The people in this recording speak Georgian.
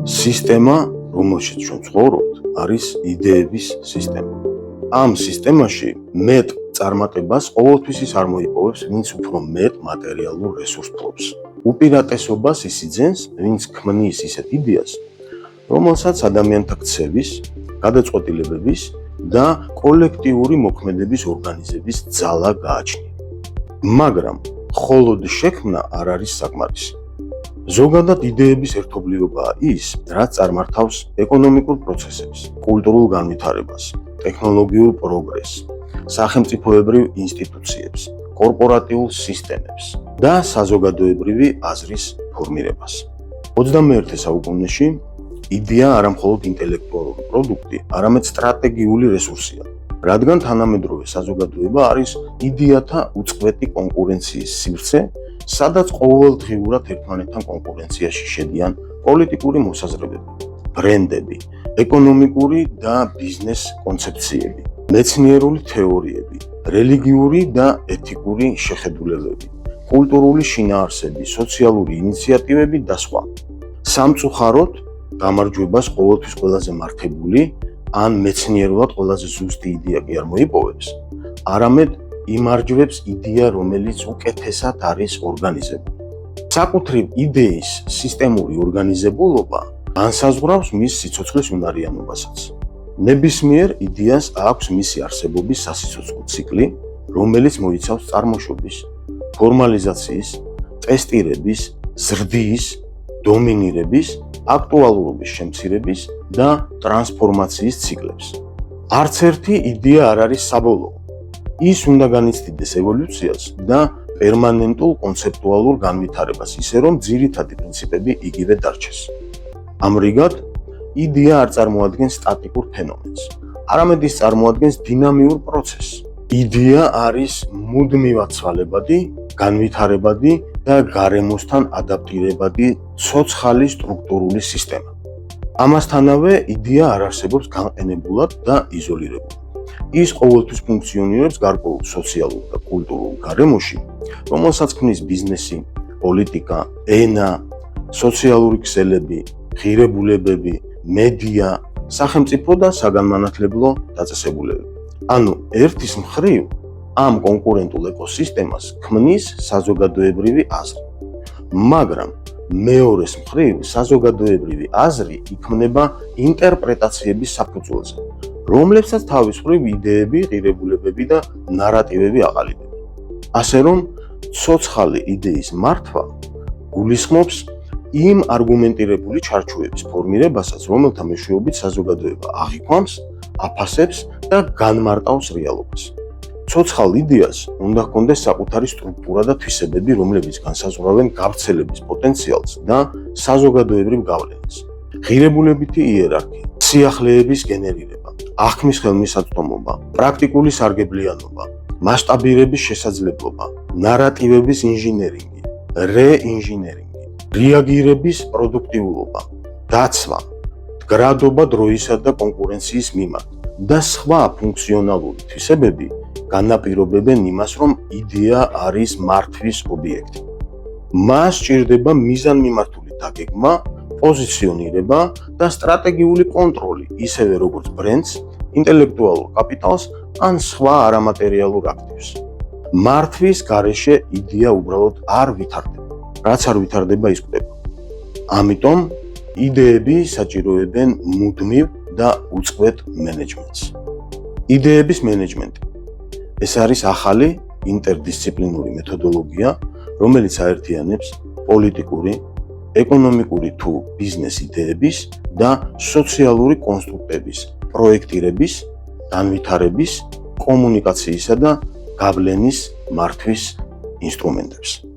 სისტემა, რომელშიც ჩვენ ცხოვრობთ, არის იდეების სისტემა. ამ სისტემაში მეტ წარმატებას ყოველთვის ის არ მოიპოვებს, ვინც უფრო მეტ მატერიალურ რესურსს ფლობს. უპირატესობას ის იძენს, ვინც ქმნის ისეთ იდეას, რომელსაც ადამიანთა ქცევის, გადაწყვეტილებების და კოლექტიური მოქმედების ორგანიზების ძალა გააჩნია. მაგრამ მხოლოდ შექმნა არ არის საკმარისი. ზოგადად იდეების ერთობლიობაა ის, რაც წარმართავს ეკონომიკურ პროცესებს, კულტურულ განვითარებას, ტექნოლოგიურ პროგრესს, სახელმწიფოებრივ ინსტიტუციებს, კორპორატიულ სისტემებს და საზოგადოებრივი აზრის ფორმირებას. 21 საუკუნეში იდეა არა მხოლოდ ინტელექტუალური პროდუქტი, არამედ სტრატეგიული რესურსია, რადგან თანამედროვე საზოგადოება არის იდეათა უწყვეტი კონკურენციის სივრცე, სადაც ყოველდღიურად ერთმანეთთან კონკურენციაში შედიან პოლიტიკური მოსაზრებები, ბრენდები, ეკონომიკური და ბიზნეს კონცეფციები, მეცნიერული თეორიები, რელიგიური და ეთიკური შეხედულებები, კულტურული შინაარსები, სოციალური ინიციატივები და სხვა. სამწუხაროდ, გამარჯვებას ყოველთვის ყველაზე მართებული ან მეცნიერულად ყველაზე ზუსტი იდეა კი არ მოიპოვებს, არამედ იმარჯვებს იდეა, რომელიც უკეთესად არის ორგანიზებული. საკუთრივ იდეის სისტემური ორგანიზებულობა განსაზღვრავს მის სიცოცხლის უნარიანობასაც. ნებისმიერ იდეას აქვს მისი არსებობის სასიცოცხლო ციკლი, რომელიც მოიცავს წარმოშობის, ფორმალიზაციის, ტესტირების, ზრდის, დომინირების, აქტუალურობის შემცირების და ტრანსფორმაციის ციკლებს. არც ერთი იდეა არ არის საბოლოო. ის უნდა განიცდიდეს ევოლუციას და პერმანენტულ კონცეპტუალურ განვითარებას, ისე რომ ძირითადი პრინციპები იგივე დარჩეს. ამრიგად, იდეა არ წარმოადგენს სტატიკურ ფენომენს, არამედ ის წარმოადგენს დინამიურ პროცესს. იდეა არის მუდმივად ცვალებადი, განვითარებადი და გარემოსთან ადაპტირებადი ცოცხალი სტრუქტურული სისტემა. ამასთანავე, იდეა არ არსებობს განყენებულად და იზოლირებულად. ის ყოველთვის ფუნქციონირებს გარკვეულ სოციალურ და კულტურულ გარემოში, რომელსაც ქმნის ბიზნესი, პოლიტიკა, ენა, სოციალური ქსელები, ღირებულებები, მედია, სახელმწიფო და საგანმანათლებლო დაწესებულებები. ანუ, ერთის მხრივ, ამ კონკურენტულ ეკოსისტემას ქმნის საზოგადოებრივი აზრი. მაგრამ მეორეს მხრივ, საზოგადოებრივი აზრი იქმნება ინტერპრეტაციების საფუძველზე, რომლებსაც თავის მხრივ იდეები, ღირებულებები და ნარატივები აყალიბებენ. ასე რომ, ცოცხალი იდეის მართვა გულისხმობს იმ არგუმენტირებული ჩარჩოების ფორმირებასაც, რომელთა მეშვეობით საზოგადოება აღიქვამს, აფასებს და განმარტავს რეალობას. ცოცხალ იდეას უნდა ჰქონდეს საკუთარი სტრუქტურა და თვისებები, რომლებიც განსაზღვრავენ გავრცელების პოტენციალს და საზოგადოებრივ გავლენას. ღირებულებითი იერარქია, სიახლეების გენერირება, აღქმის ხელმისაწვდომობა, პრაქტიკული სარგებლიანობა, მასშტაბირების შესაძლებლობა, ნარატივების ინჟინერინგი, რეინჟინერინგი, რეაგირების პროდუქტიულობა, დაცვა, მდგრადობა დროისა და კონკურენციის მიმართ და სხვა ფუნქციონალური თვისებები განაპირობებენ იმას, რომ იდეა არის მართვის ობიექტი. მას სჭირდება მიზანმიმართული დაგეგმა, პოზიციონირება და სტრატეგიული კონტროლი, ისევე როგორც ბრენდს, ინტელექტუალურ კაპიტალს ან სხვა არამატერიალურ აქტივს. მართვის გარეშე იდეა უბრალოდ არ ვითარდება. რაც არ ვითარდება, ის კვდება. ამიტომ იდეები საჭიროებენ მუდმივ და უწყვეტ მენეჯმენტს. იდეების მენეჯმენტი. ეს არის ახალი ინტერდისციპლინური მეთოდოლოგია, რომელიც აერთიანებს პოლიტიკური, ეკონომიკური თუ ბიზნეს იდეების და სოციალური კონსტრუქტების, პროექტირების, განვითარების, კომუნიკაციისა და გავლენის მართვის ინსტრუმენტებს.